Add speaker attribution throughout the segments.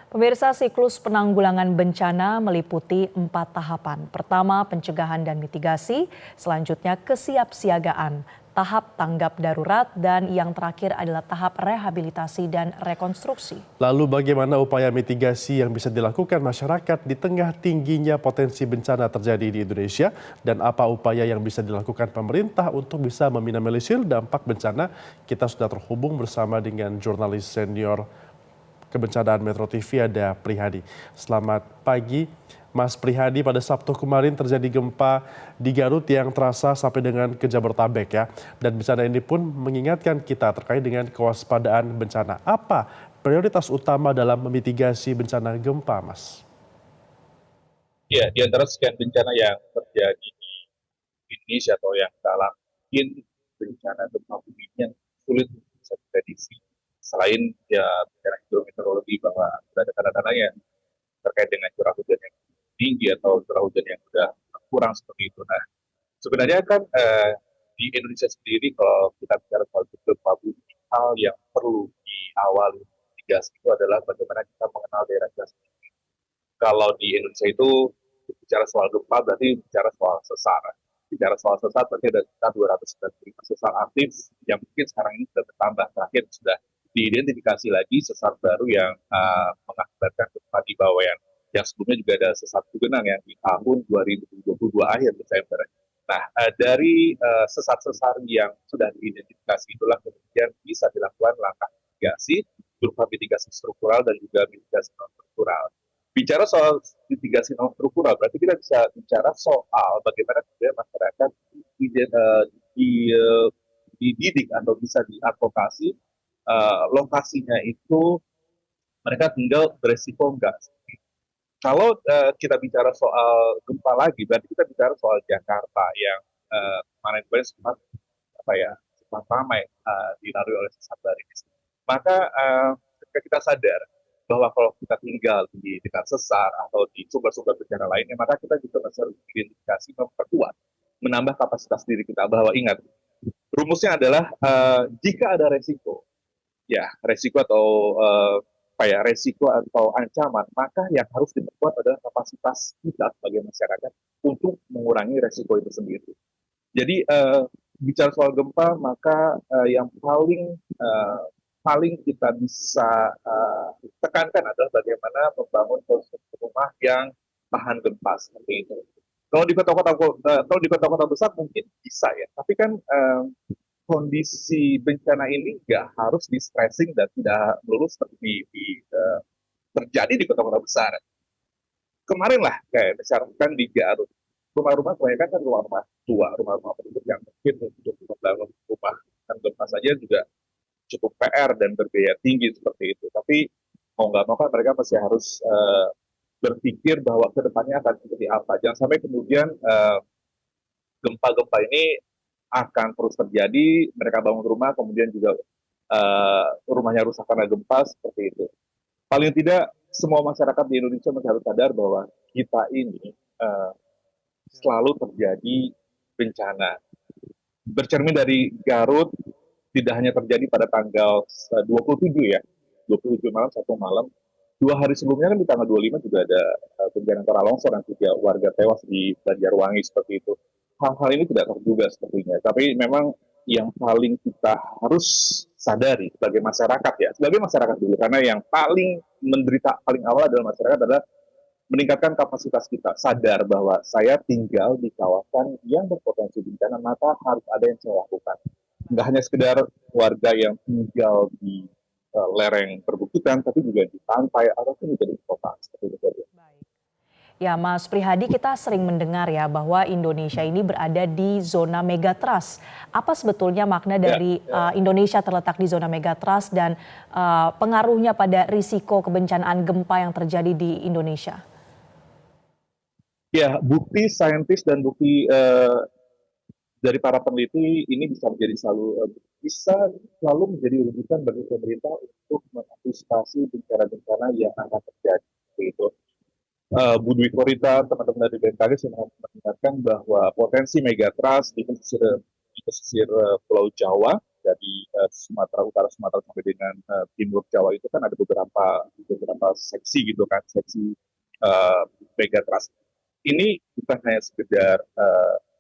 Speaker 1: Pemirsa, siklus penanggulangan bencana meliputi 4 tahapan. Pertama, pencegahan dan mitigasi, selanjutnya kesiapsiagaan, tahap tanggap darurat, dan yang terakhir adalah tahap rehabilitasi dan rekonstruksi.
Speaker 2: Lalu bagaimana upaya mitigasi yang bisa dilakukan masyarakat di tengah tingginya potensi bencana terjadi di Indonesia? Dan apa upaya yang bisa dilakukan pemerintah untuk bisa meminimalisir dampak bencana? Kita sudah terhubung bersama dengan jurnalis senior Kebencanaan Metro TV ada Prihadi. Selamat pagi Mas Prihadi, pada Sabtu kemarin terjadi gempa di Garut yang terasa sampai dengan ke Jabodetabek ya. Dan bencana ini pun mengingatkan kita terkait dengan kewaspadaan bencana. Apa prioritas utama dalam memitigasi bencana gempa, Mas?
Speaker 3: Ya, di antara sekian bencana yang terjadi di Indonesia atau yang dalam mungkin bencana gempa bumi yang sulit untuk bisa diprediksi. Selain ya bencana hidrometeorologi bahwa sudah ada tanda-tanda yang terkait dengan curah hujan yang tinggi atau curah hujan yang sudah kurang seperti itu. Nah, sebenarnya kan di Indonesia sendiri kalau kita bicara soal gempa bumi, hal yang perlu diawali mitigasi itu adalah bagaimana kita mengenal daerah kita sendiri. Kalau di Indonesia itu bicara soal gempa berarti bicara soal sesar. Bicara soal sesar berarti ada sekitar 295 sesar aktif yang mungkin sekarang ini sudah bertambah. Terakhir sudah diidentifikasi lagi sesar baru yang mengakibatkan gempa di Bawean. Yang sebelumnya juga ada sesar Cugenang yang di tahun 2022 akhir Desember. Nah, dari sesar-sesar yang sudah diidentifikasi itulah kemudian bisa dilakukan langkah mitigasi berupa mitigasi struktural dan juga mitigasi non struktural. Bicara soal mitigasi non struktural, berarti kita bisa bicara soal bagaimana kemudian masyarakat dididik atau bisa diadvokasi lokasinya itu mereka tinggal beresiko enggak. Kalau kita bicara soal gempa lagi, berarti kita bicara soal Jakarta yang kemarin sempat sempat ramai dilalui oleh sesar ini. Maka ketika kita sadar bahwa kalau kita tinggal di dekat sesar atau di sumber-sumber bencana lainnya, maka kita juga harus identifikasi, memperkuat, menambah kapasitas diri kita. Bahwa ingat, rumusnya adalah jika ada resiko, ya resiko atau resiko atau ancaman, maka yang harus diperkuat adalah kapasitas kita sebagai masyarakat untuk mengurangi resiko itu sendiri. Jadi bicara soal gempa, maka yang paling kita bisa tekankan adalah bagaimana membangun konstruksi rumah yang tahan gempa seperti itu. Kalau di kota-kota besar mungkin bisa ya, tapi kan kondisi bencana ini nggak harus di stressing dan tidak melulu seperti terjadi di kota-kota besar. Kemarin lah kayak misalkan di Garut, rumah-rumah kebanyakan kan rumah-rumah tua, rumah-rumah penduduk yang mungkin untuk membangun rumah dan gempa saja juga cukup PR dan berbiaya tinggi seperti itu. Tapi mau nggak mau kan mereka masih harus berpikir bahwa kedepannya akan seperti apa. Jangan sampai kemudian gempa-gempa ini akan terus terjadi, mereka bangun rumah, kemudian juga rumahnya rusak karena gempa, seperti itu. Paling tidak, semua masyarakat di Indonesia masih harus sadar bahwa kita ini selalu terjadi bencana. Bercermin dari Garut, tidak hanya terjadi pada tanggal 27 ya, 27 malam, satu malam. 2 hari sebelumnya kan di tanggal 25 juga ada bencana tanah longsor dan 3 warga tewas di Banjarwangi seperti itu. Hal-hal ini tidak terduga sepertinya. Tapi memang yang paling kita harus sadari sebagai masyarakat ya, sebagai masyarakat dulu, karena yang paling menderita paling awal adalah masyarakat adalah meningkatkan kapasitas kita, sadar bahwa saya tinggal di kawasan yang berpotensi bencana, maka harus ada yang saya lakukan. Nggak hanya sekedar warga yang tinggal di lereng perbukitan, tapi juga di pantai ataupun juga di kota seperti itu.
Speaker 1: Baik. Ya, Mas Prihadi, kita sering mendengar ya bahwa Indonesia ini berada di zona megatrust. Apa sebetulnya makna dari Indonesia terletak di zona megatrust dan pengaruhnya pada risiko kebencanaan gempa yang terjadi di Indonesia?
Speaker 3: Ya, bukti saintis dan bukti dari para peneliti ini bisa selalu menjadi rujukan bagi pemerintah untuk mengantisipasi bencana-bencana yang akan terjadi. Itu. Bu Dwi Korita, teman-teman dari BMKG sudah mengingatkan bahwa potensi megatrust di pesisir Pulau Jawa dari Sumatera Utara, Sumatera sampai dengan Timur Jawa itu kan ada beberapa seksi gitu kan, seksi megatrust. Ini bukan hanya sekedar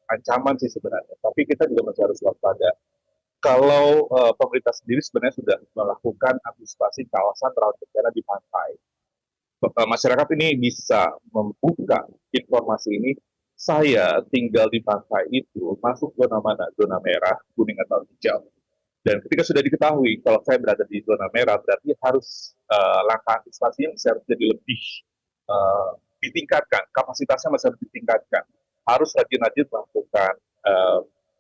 Speaker 3: ancaman sih sebenarnya, tapi kita juga masih harus waspada. Kalau pemerintah sendiri sebenarnya sudah melakukan antisipasi kawasan rawan bencana di pantai, masyarakat ini bisa membuka informasi ini. Saya tinggal di pantai itu masuk zona mana? Zona merah, kuning atau hijau. Dan ketika sudah diketahui kalau saya berada di zona merah, berarti harus langkah antisipasinya harus jadi lebih ditingkatkan, kapasitasnya masih harus ditingkatkan. Harus rajin-rajin melakukan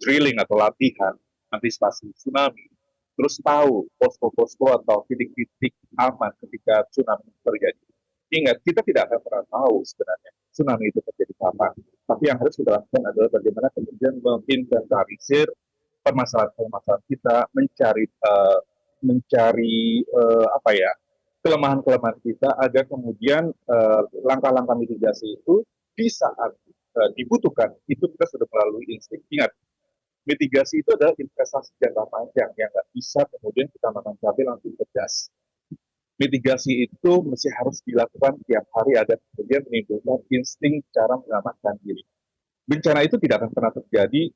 Speaker 3: drilling atau latihan antisipasi tsunami. Terus tahu posko-posko atau titik-titik aman ketika tsunami terjadi. Ingat, kita tidak akan pernah tahu sebenarnya tsunami itu terjadi kapan. Tapi yang harus kita lakukan adalah bagaimana kemudian menginventarisir permasalahan-permasalahan kita, mencari apa ya, kelemahan-kelemahan kita agar kemudian langkah-langkah mitigasi itu di saat dibutuhkan itu kita sudah melalui insting. Ingat, mitigasi itu adalah investasi jangka panjang yang nggak bisa kemudian kita makan cabai langsung pedas. Mitigasi itu mesti harus dilakukan tiap hari agar kemudian menimbulkan insting cara menyelamatkan diri. Bencana itu tidak akan pernah terjadi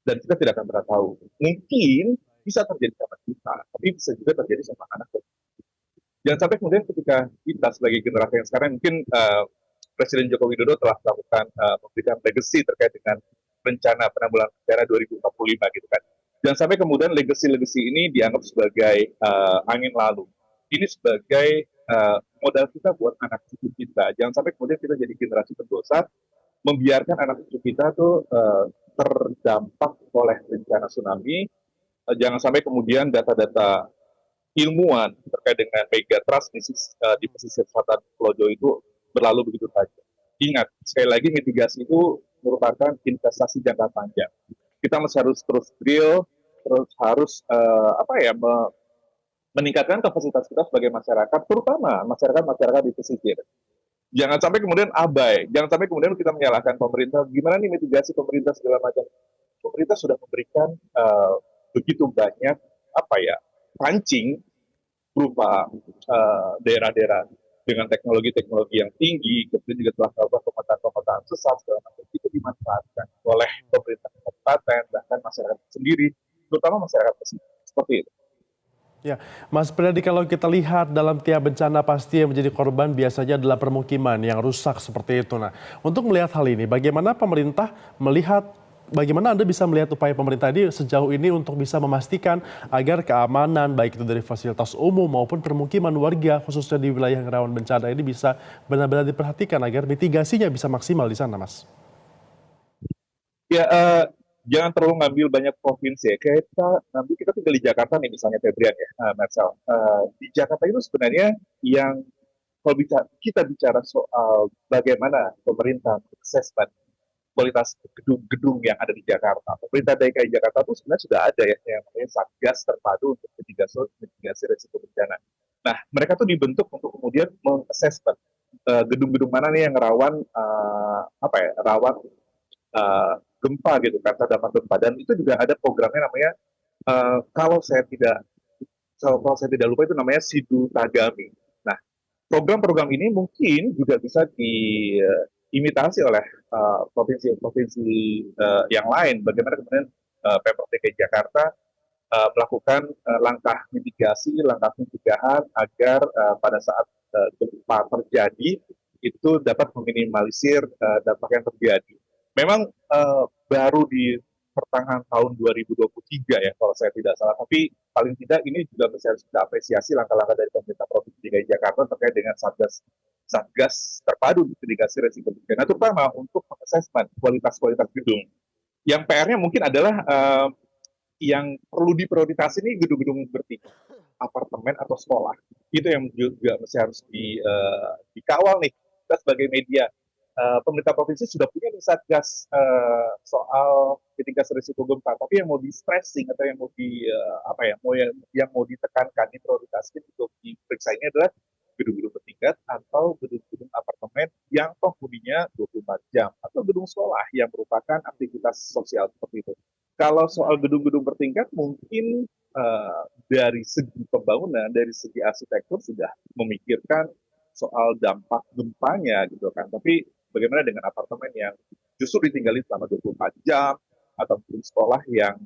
Speaker 3: dan kita tidak akan pernah tahu. Mungkin bisa terjadi sama kita, tapi bisa juga terjadi sama anak kita. Jangan sampai kemudian ketika kita sebagai generasi yang sekarang mungkin Presiden Joko Widodo telah melakukan memberikan legacy terkait dengan rencana penanggulangan bencana 2045 gitu kan. Jangan sampai kemudian legacy-legacy ini dianggap sebagai angin lalu. Ini sebagai modal kita buat anak cucu kita. Jangan sampai kemudian kita jadi generasi berdosa membiarkan anak cucu kita tuh terdampak oleh bencana tsunami. Jangan sampai kemudian data-data ilmuwan terkait dengan megatrust di pesisir selatan Pulau Jawa itu berlalu begitu saja. Ingat, sekali lagi mitigasi itu merupakan investasi jangka panjang. Kita masih harus terus drill, terus harus meningkatkan kapasitas kita sebagai masyarakat, terutama masyarakat di pesisir. Jangan sampai kemudian abai, jangan sampai kemudian kita menyalahkan pemerintah. Gimana nih mitigasi pemerintah segala macam? Pemerintah sudah memberikan begitu banyak pancing berupa daerah-daerah dengan teknologi-teknologi yang tinggi, kemudian juga telah melakukan pemetaan-pemetaan sesat segala macam itu dimanfaatkan oleh pemerintah kabupaten bahkan masyarakat sendiri, terutama masyarakat pesisir. Seperti itu.
Speaker 2: Ya, Mas Priyadi, kalau kita lihat dalam tiap bencana pasti yang menjadi korban biasanya adalah permukiman yang rusak seperti itu. Nah, untuk melihat hal ini, bagaimana Anda bisa melihat upaya pemerintah ini sejauh ini untuk bisa memastikan agar keamanan baik itu dari fasilitas umum maupun permukiman warga khususnya di wilayah yang rawan bencana ini bisa benar-benar diperhatikan agar mitigasinya bisa maksimal di sana, Mas?
Speaker 3: Ya, jangan terlalu ngambil banyak provinsi. Nanti kita tinggal di Jakarta nih misalnya Febrian ya, Marcel. Di Jakarta itu sebenarnya yang kalau kita bicara soal bagaimana pemerintah mengassessment kualitas gedung-gedung yang ada di Jakarta. Pemerintah DKI Jakarta itu sebenarnya sudah ada ya yang namanya Satgas Terpadu untuk mitigasi risiko bencana. Nah, mereka tuh dibentuk untuk kemudian mengassessment gedung-gedung mana nih yang rawan rawan gempa gitu kan, terdapat gempa. Dan itu juga ada programnya namanya kalau saya tidak lupa itu namanya Sidu Tagami. Nah, program-program ini mungkin juga bisa diimitasi oleh provinsi-provinsi yang lain. Bagaimana kemudian Pemprov DKI Jakarta melakukan langkah mitigasi, langkah pencegahan agar pada saat gempa terjadi itu dapat meminimalisir dampak yang terjadi. Memang baru di pertengahan tahun 2023 ya kalau saya tidak salah, tapi paling tidak ini juga harus kita apresiasi langkah-langkah dari pemerintah Provinsi DKI Jakarta terkait dengan Satgas Terpadu mitigasi risiko bencana, terutama untuk assessment kualitas gedung. Yang PR-nya mungkin adalah yang perlu diprioritas ini gedung-gedung bertingkat, apartemen atau sekolah. Itu yang juga masih harus dikawal nih. Kita sebagai media, pemerintah provinsi sudah punya nih satgas soal mitigasi risiko gempa, tapi yang mau di stressing atau yang yang mau ditekankan diprioritaskan untuk diperiksa ini adalah gedung-gedung bertingkat atau gedung-gedung apartemen yang penghuninya 24 jam atau gedung sekolah yang merupakan aktivitas sosial seperti itu. Kalau soal gedung-gedung bertingkat mungkin dari segi pembangunan, dari segi arsitektur sudah memikirkan soal dampak gempanya gitu kan. Tapi bagaimana dengan apartemen yang justru ditinggali selama 24 jam atau mungkin sekolah yang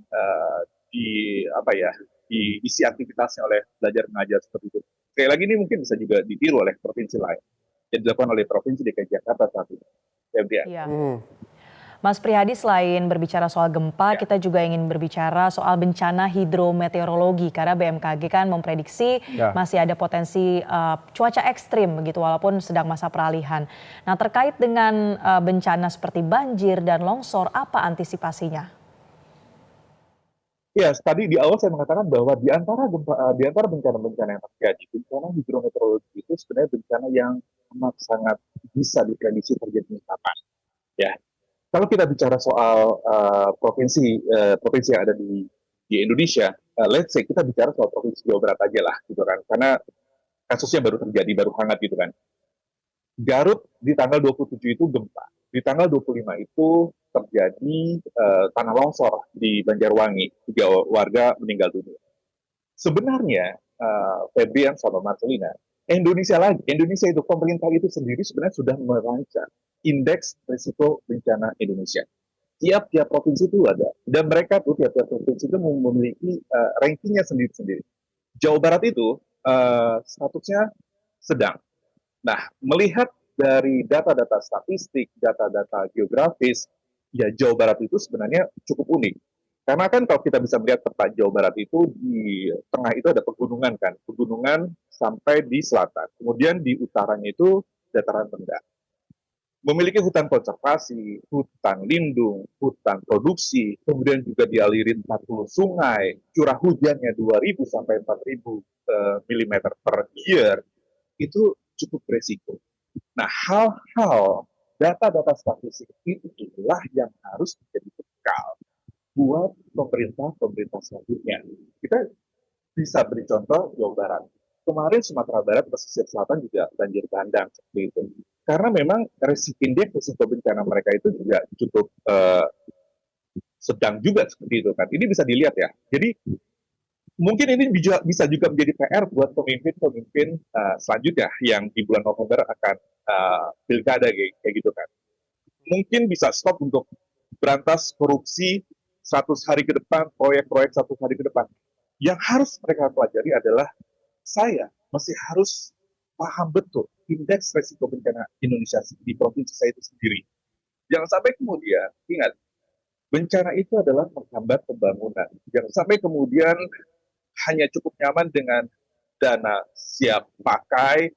Speaker 3: di apa ya diisi aktivitasnya oleh belajar mengajar seperti itu. Sekali lagi ini mungkin bisa juga ditiru oleh provinsi lain yang dilakukan oleh provinsi DKI Jakarta saat ini. Febrian.
Speaker 1: Iya.
Speaker 2: Hmm,
Speaker 1: Mas Prihadi, selain berbicara soal gempa,
Speaker 3: Ya,
Speaker 1: kita juga ingin berbicara soal bencana hidrometeorologi karena BMKG kan memprediksi
Speaker 2: ya.
Speaker 1: masih ada potensi cuaca ekstrim begitu walaupun sedang masa peralihan. Nah, terkait dengan bencana seperti banjir dan longsor, apa antisipasinya?
Speaker 3: ya, tadi di awal saya mengatakan bahwa di antara bencana-bencana yang terjadi, bencana hidrometeorologi itu sebenarnya bencana yang amat sangat bisa diprediksi terjadi kapan. Ya, kalau kita bicara soal provinsi yang ada di Indonesia, let's say kita bicara soal provinsi Jawa Barat aja lah, gitu kan, karena kasusnya baru terjadi, baru hangat gitu kan. Garut di tanggal 27 itu gempa. Di tanggal 25 itu terjadi tanah longsor di Banjarwangi. 3 warga meninggal dunia. Sebenarnya, Febrian sama Marcelina, Indonesia itu pemerintah itu sendiri sebenarnya sudah merancang indeks risiko bencana Indonesia. Tiap-tiap provinsi itu ada. Dan mereka tuh tiap-tiap provinsi itu memiliki rankingnya sendiri-sendiri. Jawa Barat itu statusnya sedang. Nah, melihat dari data-data statistik, data-data geografis, ya Jawa Barat itu sebenarnya cukup unik. Karena kan kalau kita bisa melihat peta Jawa Barat itu di tengah itu ada pegunungan kan, pegunungan sampai di selatan. Kemudian di utaranya itu dataran rendah. Memiliki hutan konservasi, hutan lindung, hutan produksi, kemudian juga dialiri 40 sungai, curah hujannya 2.000 sampai 4.000 mm per year, itu cukup beresiko. Nah, hal-hal data-data statistik itulah yang harus menjadi bekal buat pemerintah-pemerintah selanjutnya. Kita bisa beri contoh Jawa Barat. Kemarin Sumatera Barat, pesisir selatan juga banjir bandang seperti itu. Karena memang indeks risiko bencana mereka itu juga cukup sedang juga seperti itu kan. Ini bisa dilihat ya. Jadi mungkin ini bisa juga menjadi PR buat pemimpin-pemimpin selanjutnya yang di bulan November akan pilkada kayak gitu kan. Mungkin bisa stop untuk berantas korupsi 100 hari ke depan, proyek-proyek 100 hari ke depan. Yang harus mereka pelajari adalah saya masih harus paham betul indeks resiko bencana Indonesia di provinsi saya itu sendiri. Jangan sampai kemudian, ingat, bencana itu adalah menghambat pembangunan. Jangan sampai kemudian hanya cukup nyaman dengan dana siap pakai,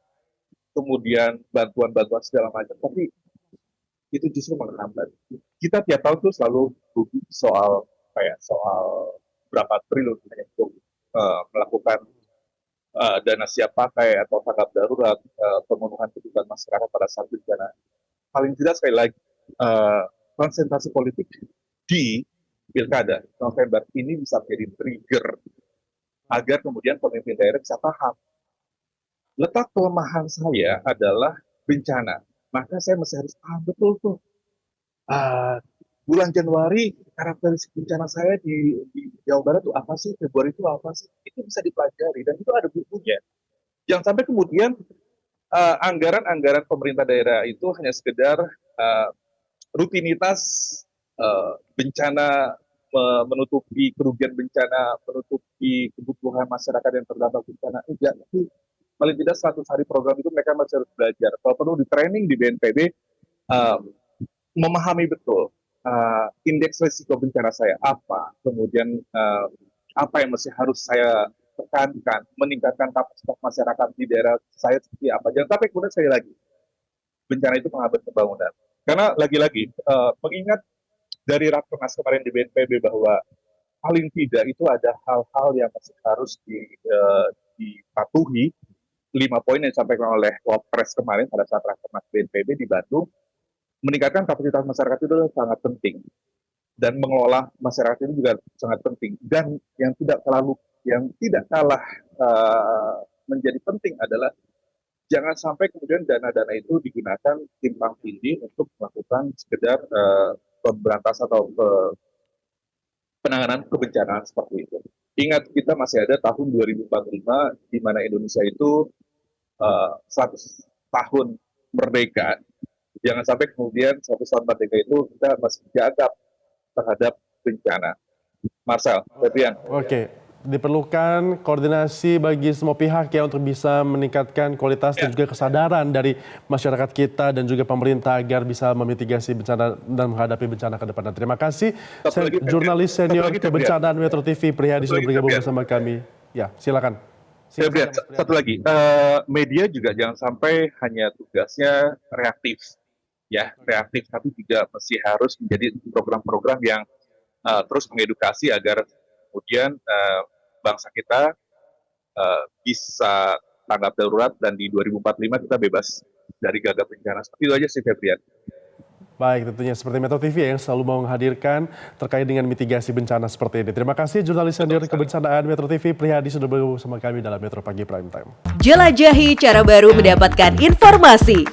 Speaker 3: kemudian bantuan-bantuan segala macam. Tapi itu justru menghambat. Kita tiap tahun tuh selalu rugi soal soal berapa triliun untuk melakukan dana siap pakai atau tanggap darurat, pemenuhan kebutuhan masyarakat pada saat bencana. Paling tidak sekali lagi konsentrasi politik di pilkada November ini bisa menjadi trigger agar kemudian pemimpin daerah bisa paham letak kelemahan saya adalah bencana. Maka saya masih harus paham betul tuh uh, bulan Januari karakteristik bencana saya di Jawa Barat itu apa sih, Februari itu apa sih, itu bisa dipelajari dan itu ada bukunya. Jangan sampai kemudian anggaran-anggaran pemerintah daerah itu hanya sekedar rutinitas bencana, menutupi kerugian bencana, menutupi kebutuhan masyarakat yang terdampak bencana. Enggak, tapi paling tidak 100 hari program itu mereka masih harus belajar. Kalau perlu di training di BNPB, memahami betul indeks risiko bencana saya apa, kemudian apa yang masih harus saya tekankan, meningkatkan kapasitas masyarakat di daerah saya seperti apa. Jangan sampai kemudian sekali lagi, bencana itu menghambat pembangunan. Karena lagi-lagi, mengingat dari Rakernas kemarin di BNPB bahwa paling tidak itu ada hal-hal yang masih harus dipatuhi. 5 poin yang disampaikan oleh Wapres kemarin pada saat Rakernas BNPB di Bandung, meningkatkan kapasitas masyarakat itu adalah sangat penting dan mengelola masyarakat itu juga sangat penting. Dan yang tidak kalah menjadi penting adalah jangan sampai kemudian dana-dana itu digunakan timpang tindih untuk melakukan sekedar pemberantasan atau penanganan kebencanaan seperti itu. Ingat, kita masih ada tahun 2045 di mana Indonesia itu 100 tahun merdeka. Jangan sampai kemudian 100 tahun merdeka itu kita masih gagap terhadap bencana. Marcel, Febrian.
Speaker 2: Oke, diperlukan koordinasi bagi semua pihak ya untuk bisa meningkatkan kualitas dan juga kesadaran dari masyarakat kita dan juga pemerintah agar bisa memitigasi bencana dan menghadapi bencana ke depan. Terima kasih, jurnalis senior kebencanaan Metro TV Prihadi sudah bergabung bersama kami. Ya, silakan.
Speaker 3: Febrian, satu lagi, media juga jangan sampai hanya tugasnya reaktif, ya reaktif, tapi juga masih harus menjadi program-program yang terus mengedukasi agar kemudian bangsa kita bisa tanggap darurat dan di 2045 kita bebas dari gagap bencana. Seperti itu aja sih, Febrian.
Speaker 2: Baik, tentunya seperti Metro TV yang selalu mau menghadirkan terkait dengan mitigasi bencana seperti ini. Terima kasih jurnalis senior kebencanaan Metro TV Prihadi sudah bergabung bersama kami dalam Metro Pagi Prime Time.
Speaker 4: Jelajahi cara baru mendapatkan informasi.